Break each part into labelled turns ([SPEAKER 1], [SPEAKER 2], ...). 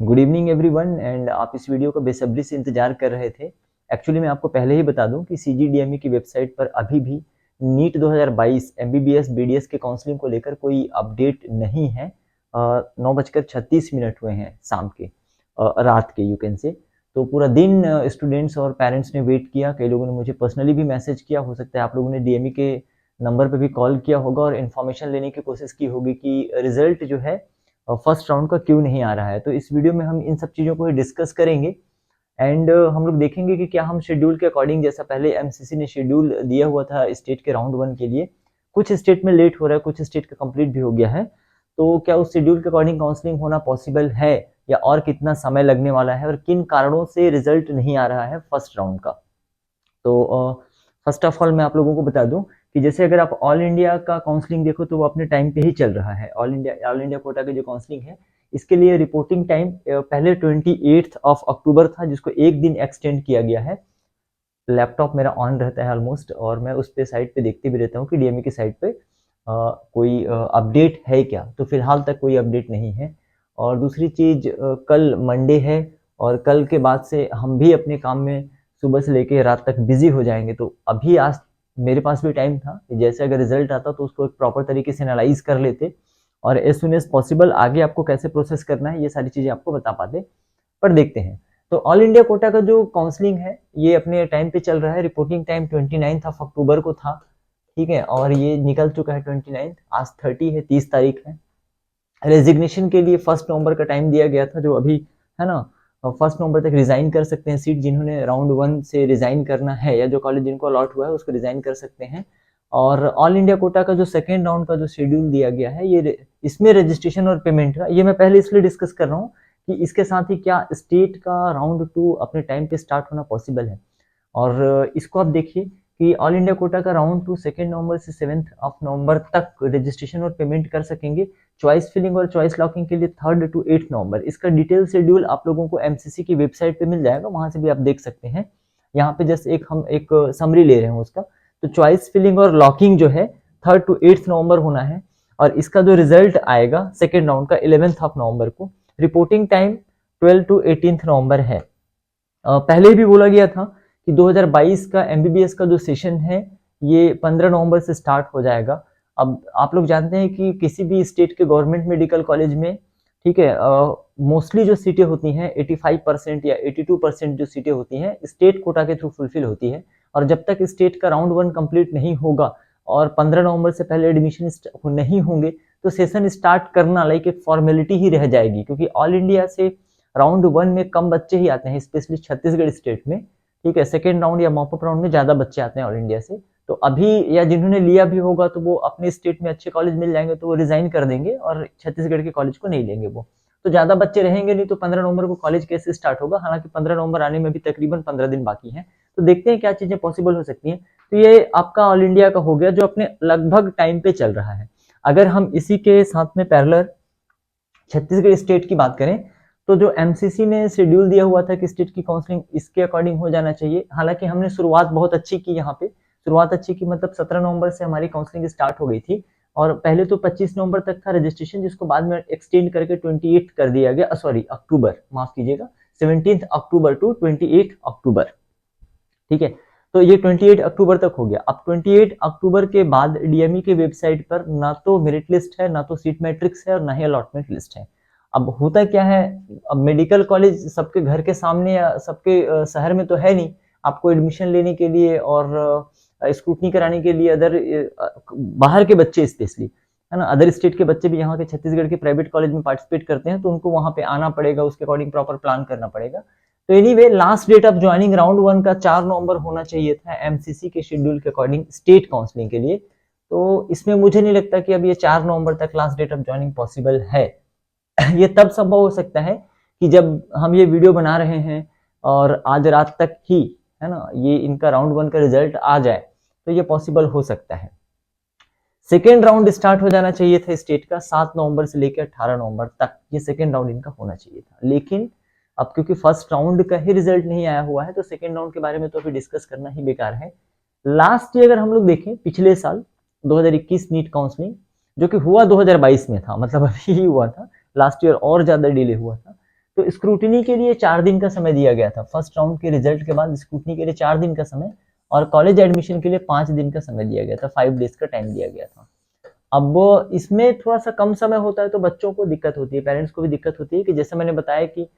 [SPEAKER 1] Good evening everyone and आप इस video का बेसब्री से इंतजार कर रहे थे। एक्चुअली मैं आपको पहले ही बता दूं कि CGDME की वेबसाइट पर अभी भी नीट 2022 MBBS BDS के काउंसलिंग को लेकर कोई अपडेट नहीं है। 9:36 हुए हैं शाम के, रात के, यू कैन से। तो पूरा दिन स्टूडेंट्स और पेरेंट्स ने वेट किया। कई लोगों ने मुझे पर्सनली भी मैसेज किया, हो सकता है आप लोगों ने DME के नंबर पर भी कॉल किया होगा और इन्फॉर्मेशन लेने की कोशिश की होगी कि रिजल्ट जो है फर्स्ट राउंड का क्यों नहीं आ रहा है। तो इस वीडियो में हम इन सब चीज़ों को डिस्कस करेंगे एंड हम लोग देखेंगे कि क्या हम शेड्यूल के अकॉर्डिंग, जैसा पहले MCC ने शेड्यूल दिया हुआ था स्टेट के राउंड 1 के लिए, कुछ स्टेट में लेट हो रहा है, कुछ स्टेट का कंप्लीट भी हो गया है, तो क्या उस शेड्यूल के अकॉर्डिंग काउंसलिंग होना पॉसिबल है या और कितना समय लगने वाला है और किन कारणों से रिजल्ट नहीं आ रहा है फर्स्ट राउंड का। तो फर्स्ट ऑफ ऑल मैं आप लोगों को बता दूं कि जैसे अगर आप ऑल इंडिया का काउंसलिंग देखो तो वो अपने टाइम पे ही चल रहा है। ऑल इंडिया कोटा का जो काउंसलिंग है, इसके लिए रिपोर्टिंग टाइम पहले 28 अक्टूबर था, जिसको एक दिन एक्सटेंड किया गया है। लैपटॉप मेरा ऑन रहता है ऑलमोस्ट, और मैं उस पे साइट पे देखते भी रहता हूँ कि DME की साइट पे कोई अपडेट है क्या। तो फिलहाल तक कोई अपडेट नहीं है। और दूसरी चीज़, कल मंडे है और कल के बाद से हम भी अपने काम में सुबह से लेके रात तक बिजी हो जाएंगे। तो अभी आज मेरे पास भी टाइम था कि जैसे अगर रिजल्ट आता तो उसको एक प्रॉपर तरीके से एनालाइज कर लेते और एज सुन एज पॉसिबल आगे आपको कैसे प्रोसेस करना है ये सारी चीज़ें आपको बता पाते। पर देखते हैं। तो ऑल इंडिया कोटा का जो काउंसलिंग है ये अपने टाइम पे चल रहा है। रिपोर्टिंग टाइम 29 अक्टूबर को था, ठीक है, और ये निकल चुका है 29। आज 30 है, 30 तारीख है। रेजिग्नेशन के लिए 1 नवंबर का टाइम दिया गया था, जो अभी है ना, 1 नवंबर तक रिजाइन कर सकते हैं सीट। जिन्होंने राउंड 1 से रिजाइन करना है या जो कॉलेज जिनको अलॉट हुआ है उसको रिजाइन कर सकते हैं। और ऑल इंडिया कोटा का जो सेकेंड राउंड का जो शेड्यूल दिया गया है, ये इसमें रजिस्ट्रेशन और पेमेंट का, ये मैं पहले इसलिए डिस्कस कर रहा हूँ कि इसके साथ ही क्या स्टेट का राउंड 2 अपने टाइम पे स्टार्ट होना पॉसिबल है। और इसको आप देखिए कि ऑल इंडिया कोटा का राउंड 2 2 नवंबर से 7 नवंबर तक रजिस्ट्रेशन और पेमेंट कर सकेंगे। चॉइस फिलिंग और चॉइस लॉकिंग के लिए 3 to 8 नवंबर। इसका डिटेल शेड्यूल आप लोगों को MCC की वेबसाइट पे मिल जाएगा, वहां से भी आप देख सकते हैं। यहाँ पे जस्ट हम एक समरी ले रहे हैं उसका। तो चॉइस फिलिंग और लॉकिंग जो है 3 to 8 नवंबर होना है। और इसका जो रिजल्ट आएगा सेकेंड राउंड का 11 नवंबर को। रिपोर्टिंग टाइम 12 to 18 नवंबर है। पहले भी बोला गया था कि 2022 का MBBS का जो सेशन है ये 15 नवंबर से स्टार्ट हो जाएगा। अब आप लोग जानते हैं कि किसी भी स्टेट के गवर्नमेंट मेडिकल कॉलेज में, ठीक है, मोस्टली जो सीटें होती हैं 85% या 82% जो सीटें होती हैं स्टेट कोटा के थ्रू फुलफिल होती है। और जब तक स्टेट का राउंड 1 कंप्लीट नहीं होगा और 15 नवंबर से पहले एडमिशन नहीं होंगे तो सेशन स्टार्ट करना लाइक एक फॉर्मेलिटी ही रह जाएगी, क्योंकि ऑल इंडिया से राउंड 1 में कम बच्चे ही आते हैं, स्पेशली छत्तीसगढ़ स्टेट में, ठीक है। सेकेंड राउंड या मॉपअप राउंड में ज्यादा बच्चे आते हैं ऑल इंडिया से। तो अभी या जिन्होंने लिया भी होगा तो वो अपने स्टेट में अच्छे कॉलेज मिल जाएंगे तो वो रिजाइन कर देंगे और छत्तीसगढ़ के कॉलेज को नहीं लेंगे वो। तो ज्यादा बच्चे रहेंगे नहीं, तो 15 नवंबर को कॉलेज कैसे स्टार्ट होगा। हालांकि 15 नवंबर आने में भी तकरीबन 15 दिन बाकी है। तो देखते हैं क्या चीजें पॉसिबल हो सकती हैं। तो ये आपका ऑल इंडिया का हो गया जो अपने लगभग टाइम पे चल रहा है। अगर हम इसी के साथ में पैरेलल छत्तीसगढ़ स्टेट की बात करें तो जो MCC ने शेड्यूल दिया हुआ था कि स्टेट की काउंसलिंग इसके अकॉर्डिंग हो जाना चाहिए। हालांकि हमने शुरुआत बहुत अच्छी की, यहाँ पे शुरुआत अच्छी की, मतलब 17 नवंबर से हमारी काउंसलिंग स्टार्ट हो गई थी। और पहले तो 25 नवंबर तक था रजिस्ट्रेशन, जिसको बाद में एक्सटेंड करके 28 कर दिया गया, सॉरी अक्टूबर, माफ कीजिएगा, 17 अक्टूबर टू 28 अक्टूबर, ठीक है। तो ये 28 अक्टूबर तक हो गया। अब 28 अक्टूबर के बाद DME के वेबसाइट पर ना तो मेरिट लिस्ट है, ना तो सीट मैट्रिक्स है और ना ही अलॉटमेंट लिस्ट है। अब होता क्या है, अब मेडिकल कॉलेज सबके घर के सामने या सबके शहर में तो है नहीं। आपको एडमिशन लेने के लिए और स्क्रूटनी कराने के लिए अदर बाहर के बच्चे स्पेशली, है ना, अदर स्टेट के बच्चे भी यहाँ के छत्तीसगढ़ के प्राइवेट कॉलेज में पार्टिसिपेट करते हैं, तो उनको वहां पे आना पड़ेगा, उसके अकॉर्डिंग प्रॉपर प्लान करना पड़ेगा। तो anyway last date of joining round 1 का 4 नवंबर होना चाहिए था MCC के शेड्यूल के अकॉर्डिंग स्टेट काउंसलिंग के लिए। तो इसमें मुझे नहीं लगता कि अब ये 4 नवंबर तक last date of joining possible है। ये तब संभव हो सकता है कि जब हम ये वीडियो बना रहे हैं और आज रात तक ही, है ना, ये इनका राउंड 1 का रिजल्ट आ जाए तो ये पॉसिबल हो सकता है। सेकेंड राउंड स्टार्ट हो जाना चाहिए था स्टेट का 7 नवंबर से लेकर 18 नवंबर तक, ये सेकेंड राउंड इनका होना चाहिए था। लेकिन अब क्योंकि फर्स्ट राउंड का ही रिजल्ट नहीं आया हुआ है तो सेकेंड राउंड के बारे में तो अभी डिस्कस करना ही बेकार है। लास्ट ईयर अगर हम लोग देखें, पिछले साल 2021 नीट काउंसलिंग जो कि हुआ 2022 में था, मतलब अभी ही हुआ था, लास्ट ईयर और ज्यादा डिले हुआ था। तो स्क्रूटिनी के लिए 4 दिन का समय दिया गया था। फर्स्ट राउंड के रिजल्ट के बाद स्क्रूटिनी के लिए 4 दिन का समय और कॉलेज एडमिशन के लिए 5 दिन का समय दिया गया था, 5 डेज का टाइम दिया गया था। अब इसमें थोड़ा सा कम समय होता है तो बच्चों को दिक्कत होती है, पेरेंट्स को भी दिक्कत होती है कि जैसे मैंने बताया कि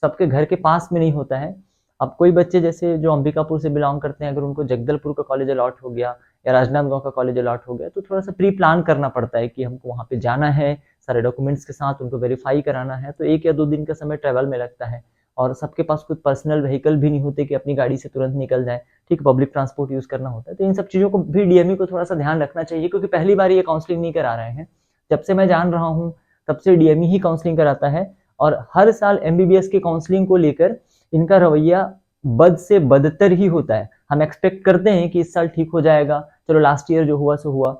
[SPEAKER 1] सबके घर के पास में नहीं होता है। अब कोई बच्चे जैसे जो अंबिकापुर से बिलोंग करते हैं, अगर उनको जगदलपुर का कॉलेज अलॉट हो गया या राजनांदगांव का कॉलेज अलॉट हो गया तो थोड़ा सा प्री प्लान करना पड़ता है कि हमको वहाँ पे जाना है, सारे डॉक्यूमेंट्स के साथ उनको वेरीफाई कराना है, तो 1 या 2 दिन का समय ट्रैवल में लगता है। और सबके पास कुछ पर्सनल व्हीकल भी नहीं होते कि अपनी गाड़ी से तुरंत निकल जाए, ठीक, पब्लिक ट्रांसपोर्ट यूज करना होता है। तो इन सब चीज़ों को भी डीएमई को थोड़ा सा ध्यान रखना चाहिए, क्योंकि पहली बार ये काउंसलिंग नहीं करा रहे हैं। जब से मैं जान रहा हूँ तब से डीएमई ही काउंसलिंग कराता है और हर साल एमबीबीएस की काउंसलिंग को लेकर इनका रवैया बद से बदतर ही होता है। हम एक्सपेक्ट करते हैं कि इस साल ठीक हो जाएगा, चलो लास्ट ईयर जो हुआ सो हुआ,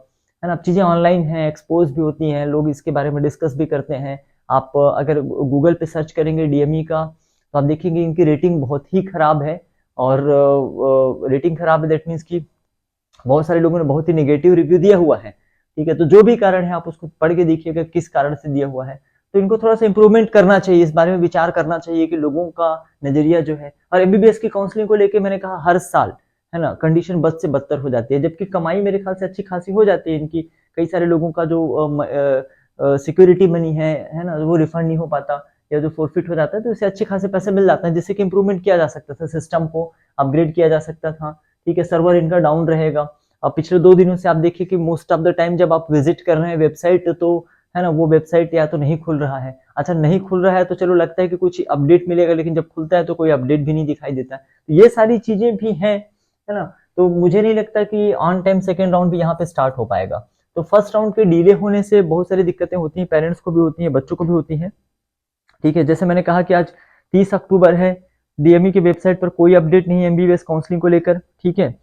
[SPEAKER 1] है ना। अब चीज़ें ऑनलाइन हैं, एक्सपोज भी होती हैं, लोग इसके बारे में डिस्कस भी करते हैं। आप अगर गूगल पे सर्च करेंगे डीएमई का तो आप देखेंगे इनकी रेटिंग बहुत ही खराब है। और रेटिंग खराब है दैट मीन्स कि बहुत सारे लोगों ने बहुत ही नेगेटिव रिव्यू दिया हुआ है, ठीक है। तो जो भी कारण है आप उसको पढ़ के देखिएगा किस कारण से दिया हुआ है। तो इनको थोड़ा सा इंप्रूवमेंट करना चाहिए, इस बारे में विचार करना चाहिए कि लोगों का नजरिया जो है। और एमबीबीएस की काउंसलिंग को लेके मैंने कहा हर साल, है ना, कंडीशन बद से बदतर हो जाती है, जबकि कमाई मेरे ख्याल से अच्छी खासी हो जाती है इनकी। कई सारे लोगों का जो सिक्योरिटी मनी है ना, वो रिफंड नहीं हो पाता या जो फोरफिट हो जाता है, तो इससे अच्छे खासे पैसे मिल जाते हैं, जिससे कि इंप्रूवमेंट किया जा सकता था, सिस्टम को अपग्रेड किया जा सकता था, ठीक है। सर्वर इनका डाउन रहेगा। अब पिछले 2 दिनों से आप देखिए कि मोस्ट ऑफ द टाइम जब आप विजिट कर रहे हैं वेबसाइट, तो है ना, वो वेबसाइट या तो नहीं खुल रहा है। अच्छा, नहीं खुल रहा है तो चलो लगता है कि कुछ अपडेट मिलेगा, लेकिन जब खुलता है तो कोई अपडेट भी नहीं दिखाई देता। तो ये सारी चीजें भी हैं, है ना। तो मुझे नहीं लगता कि ऑन टाइम सेकेंड राउंड भी यहाँ पे स्टार्ट हो पाएगा। तो फर्स्ट राउंड के डिले होने से बहुत सारी दिक्कतें होती हैं, पेरेंट्स को भी होती हैं, बच्चों को भी होती हैं, ठीक है। जैसे मैंने कहा कि आज 30 अक्टूबर है, डीएमई की वेबसाइट पर कोई अपडेट नहीं है एमबीबीएस काउंसलिंग को लेकर, ठीक है।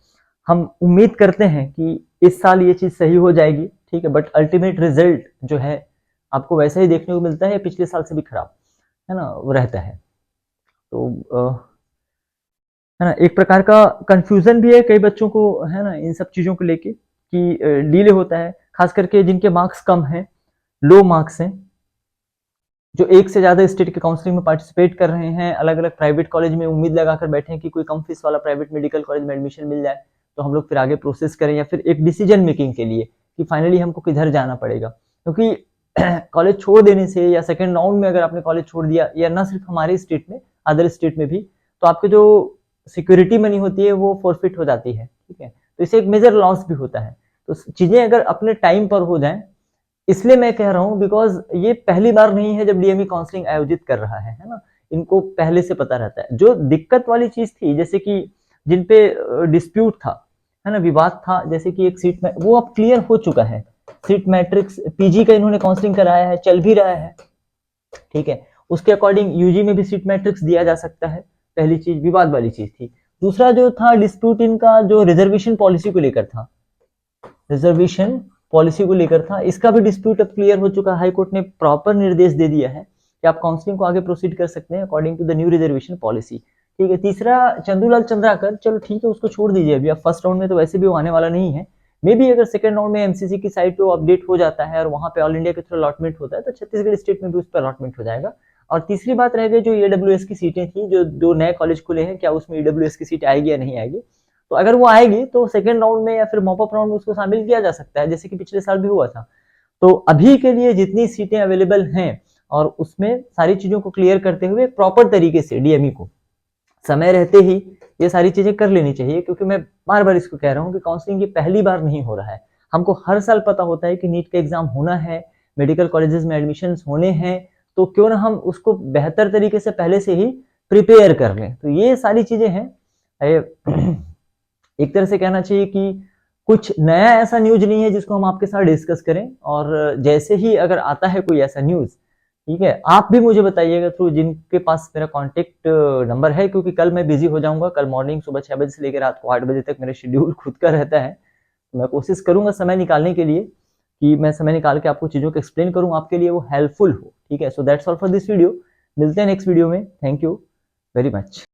[SPEAKER 1] हम उम्मीद करते हैं कि इस साल ये चीज सही हो जाएगी, ठीक है। बट अल्टीमेट रिजल्ट जो है आपको वैसा ही देखने को मिलता है, पिछले साल से भी खराब, है ना, वो रहता है। तो है ना, एक प्रकार का कंफ्यूजन भी है कई बच्चों को, है ना, इन सब चीजों को लेके कि डिले होता है, खास करके जिनके मार्क्स कम हैं, लो मार्क्स हैं, जो एक से ज्यादा स्टेट के काउंसलिंग में पार्टिसिपेट कर रहे हैं, अलग अलग प्राइवेट कॉलेज में उम्मीद लगाकर बैठे हैं कि कोई कम फीस वाला प्राइवेट मेडिकल कॉलेज में एडमिशन मिल जाए तो हम लोग फिर आगे प्रोसेस करें, या फिर एक डिसीजन मेकिंग के लिए कि फाइनली हमको किधर जाना पड़ेगा। क्योंकि कॉलेज छोड़ देने से या सेकेंड राउंड में अगर आपने कॉलेज छोड़ दिया, या ना सिर्फ हमारे स्टेट में, अदर स्टेट में भी, तो आपके जो सिक्योरिटी मनी होती है वो फॉरफिट हो जाती है, ठीक है। तो इससे एक मेजर लॉस भी होता है। तो चीजें अगर अपने टाइम पर हो जाएं, इसलिए मैं कह रहा हूं बिकॉज ये पहली बार नहीं है जब डीएमई काउंसलिंग आयोजित कर रहा है ना। इनको पहले से पता रहता है। जो दिक्कत वाली चीज थी, जैसे कि जिन पे डिस्प्यूट था, है ना, विवाद था, जैसे कि एक सीट में, वो अब क्लियर हो चुका है। सीट मैट्रिक्स पीजी का इन्होंने काउंसलिंग कराया है, चल भी रहा है, ठीक है। उसके अकॉर्डिंग यूजी में भी सीट मैट्रिक्स दिया जा सकता है। पहली चीज विवाद वाली चीज थी। दूसरा जो था डिस्प्यूट इनका जो रिजर्वेशन पॉलिसी को लेकर था, रिजर्वेशन पॉलिसी को लेकर था, इसका भी डिस्प्यूट अब क्लियर हो चुका है। हाई कोर्ट ने प्रॉपर निर्देश दे दिया है कि आप काउंसलिंग को आगे प्रोसीड कर सकते हैं according to the new reservation policy, ठीक है। तीसरा चंदूलाल चंद्राकर, चलो ठीक है, उसको छोड़ दीजिए अभी, अब फर्स्ट राउंड में तो वैसे भी वो आने वाला नहीं है। मे बी अगर सेकंड राउंड में एमसीसी की साइट पे अपडेट हो जाता है और वहां पे ऑल इंडिया के थ्रू अलॉटमेंट होता है तो छत्तीसगढ़ स्टेट में भी उस पर अलॉटमेंट हो जाएगा। और तीसरी बात रह गई जो ईडब्ल्यूएस की सीटें थी, जो दो नए कॉलेज खुले हैं, क्या उसमें ईडब्ल्यूएस की सीट आएगी या नहीं आएगी। तो अगर वो आएगी तो सेकंड राउंड में या फिर मॉपअप राउंड में उसको शामिल किया जा सकता है, जैसे कि पिछले साल भी हुआ था। तो अभी के लिए जितनी सीटें अवेलेबल हैं और उसमें सारी चीजों को क्लियर करते हुए प्रॉपर तरीके से डीएमई को समय रहते ही ये सारी चीजें कर लेनी चाहिए। क्योंकि मैं बार बार इसको कह रहा हूँ कि काउंसलिंग ये पहली बार नहीं हो रहा है। हमको हर साल पता होता है कि नीट का एग्जाम होना है, मेडिकल कॉलेजेस में एडमिशन होने हैं, तो क्यों ना हम उसको बेहतर तरीके से पहले से ही प्रिपेयर कर लें। तो ये सारी चीजें हैं। एक तरह से कहना चाहिए कि कुछ नया ऐसा न्यूज नहीं है जिसको हम आपके साथ डिस्कस करें, और जैसे ही अगर आता है कोई ऐसा न्यूज, ठीक है, आप भी मुझे बताइएगा थ्रू जिनके पास मेरा कांटेक्ट नंबर है, क्योंकि कल मैं बिजी हो जाऊंगा। कल मॉर्निंग सुबह 6 बजे से लेकर रात को 8 बजे तक मेरा शेड्यूल खुद का रहता है। मैं कोशिश करूंगा समय निकालने के लिए कि मैं समय निकाल के आपको चीजों को एक्सप्लेन करूं, आपके लिए वो हेल्पफुल हो, ठीक है। So that's all for this video. मिलते हैं नेक्स्ट वीडियो में। Thank you very much.